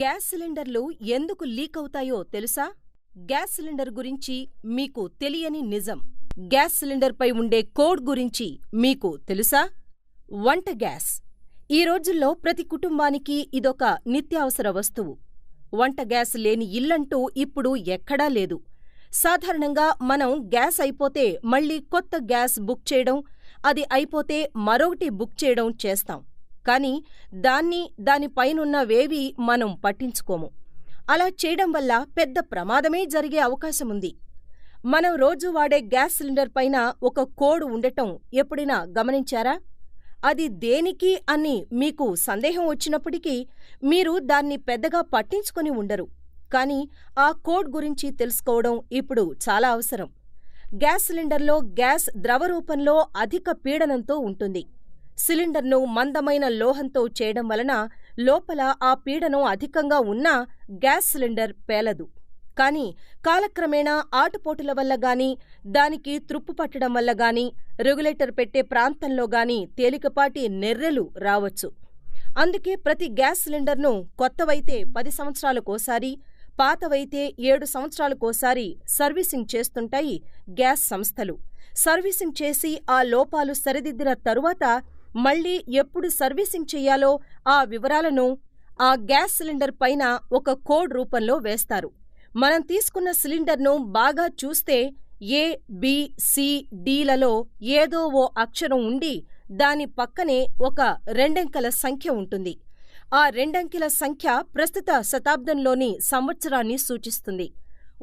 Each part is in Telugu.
గ్యాస్ సిలిండర్లు ఎందుకు లీక్ అవుతాయో తెలుసా? గ్యాస్ సిలిండర్ గురించి మీకు తెలియని నిజం. గ్యాస్ సిలిండర్పై ఉండే కోడ్ గురించి మీకు తెలుసా? వంట గ్యాస్. ఈ రోజుల్లో ప్రతి కుటుంబానికి ఇదొక నిత్యావసర వస్తువు. వంట గ్యాస్ లేని ఇల్లంటూ ఇప్పుడు ఎక్కడా లేదు. సాధారణంగా మనం గ్యాస్ అయిపోతే మళ్ళీ కొత్త గ్యాస్ బుక్ చేయడం, అది అయిపోతే మరొకటి బుక్ చేయడం చేస్తాం. కానీ దానిపైనున్నవేవీ మనం పట్టించుకోము. అలా చేయడం వల్ల పెద్ద ప్రమాదమే జరిగే అవకాశముంది. మనం రోజూ వాడే గ్యాస్ సిలిండర్ పైన ఒక కోడ్ ఉండటం ఎప్పుడైనా గమనించారా? అది దేనికి అని మీకు సందేహం వచ్చినప్పటికీ మీరు దాన్ని పెద్దగా పట్టించుకొని ఉండరు. కానీ ఆ కోడ్ గురించి తెలుసుకోవడం ఇప్పుడు చాలా అవసరం. గ్యాస్ సిలిండర్లో గ్యాస్ ద్రవ రూపంలో అధిక పీడనంతో ఉంటుంది. సిలిండర్ను మందమైన లోహంతో చేయడం వలన లోపల ఆ పీడనం అధికంగా ఉన్నా గ్యాస్ సిలిండర్ పేలదు. కానీ కాలక్రమేణా ఆటుపోటుల వల్ల గానీ, దానికి త్రుప్పు పట్టడం వల్ల గానీ, రెగ్యులేటర్ పెట్టే ప్రాంతంలో గానీ తేలికపాటి నెర్రెలు రావచ్చు. అందుకే ప్రతి గ్యాస్ సిలిండర్ను కొత్తవైతే 10 సంవత్సరాలకోసారి, పాతవైతే 7 సంవత్సరాలకోసారి సర్వీసింగ్ చేస్తుంటాయి గ్యాస్ సంస్థలు. సర్వీసింగ్ చేసి ఆ లోపాలు సరిదిద్దిన తరువాత మళ్ళీ ఎప్పుడు సర్వీసింగ్ చెయ్యాలో ఆ వివరాలను ఆ గ్యాస్ సిలిండర్ పైన ఒక కోడ్ రూపంలో వేస్తారు. మనం తీసుకున్న సిలిండర్ను బాగా చూస్తే ఏ, బి, సి, డి-లలో ఏదో ఓ అక్షరం ఉండి దాని పక్కనే ఒక 2 అంకెల సంఖ్య ఉంటుంది. ఆ 2 అంకెల సంఖ్య ప్రస్తుత శతాబ్దంలోని సంవత్సరాన్ని సూచిస్తుంది.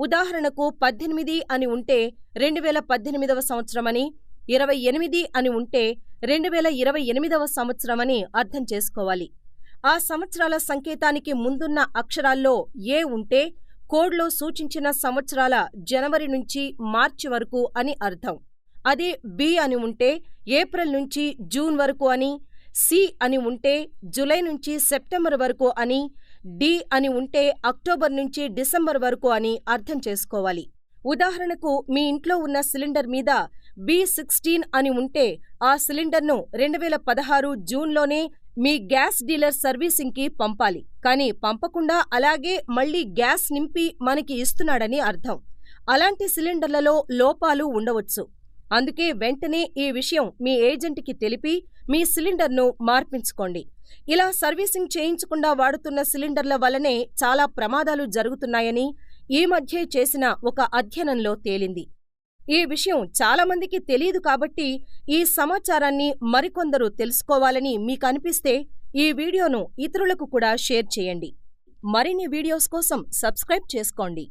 ఉదాహరణకు 18 అని ఉంటే 2018వ సంవత్సరమని, 28 అని ఉంటే 2028వ సంవత్సరమని అర్థం చేసుకోవాలి. ఆ సంవత్సరాల సంకేతానికి ముందున్న అక్షరాల్లో ఏ ఉంటే కోడ్లో సూచించిన సంవత్సరాల జనవరి నుంచి మార్చి వరకు అని అర్థం. అదే బి అని ఉంటే ఏప్రిల్ నుంచి జూన్ వరకు అని, సి అని ఉంటే జూలై నుంచి సెప్టెంబర్ వరకు అని, డి అని ఉంటే అక్టోబర్ నుంచి డిసెంబర్ వరకు అని అర్థం చేసుకోవాలి. ఉదాహరణకు మీ ఇంట్లో ఉన్న సిలిండర్ మీద B16 అని ఉంటే ఆ సిలిండర్ను 2016 జూన్లోనే మీ గ్యాస్ డీలర్ సర్వీసింగ్కి పంపాలి. కానీ పంపకుండా అలాగే మళ్ళీ గ్యాస్ నింపి మనకి ఇస్తున్నాడని అర్థం. అలాంటి సిలిండర్లలో లోపాలు ఉండవచ్చు. అందుకే వెంటనే ఈ విషయం మీ ఏజెంట్కి తెలిపి మీ సిలిండర్ను మార్పించుకోండి. ఇలా సర్వీసింగ్ చేయించకుండా వాడుతున్న సిలిండర్ల వల్లనే చాలా ప్రమాదాలు జరుగుతున్నాయని ఈ మధ్యే చేసిన ఒక అధ్యయనంలో తేలింది. ఈ విషయం చాలామందికి తెలీదు కాబట్టి ఈ సమాచారాన్ని మరికొందరు తెలుసుకోవాలని మీకనిపిస్తే ఈ వీడియోను ఇతరులకు కూడా షేర్ చేయండి. మరిన్ని వీడియోస్ కోసం సబ్స్క్రైబ్ చేసుకోండి.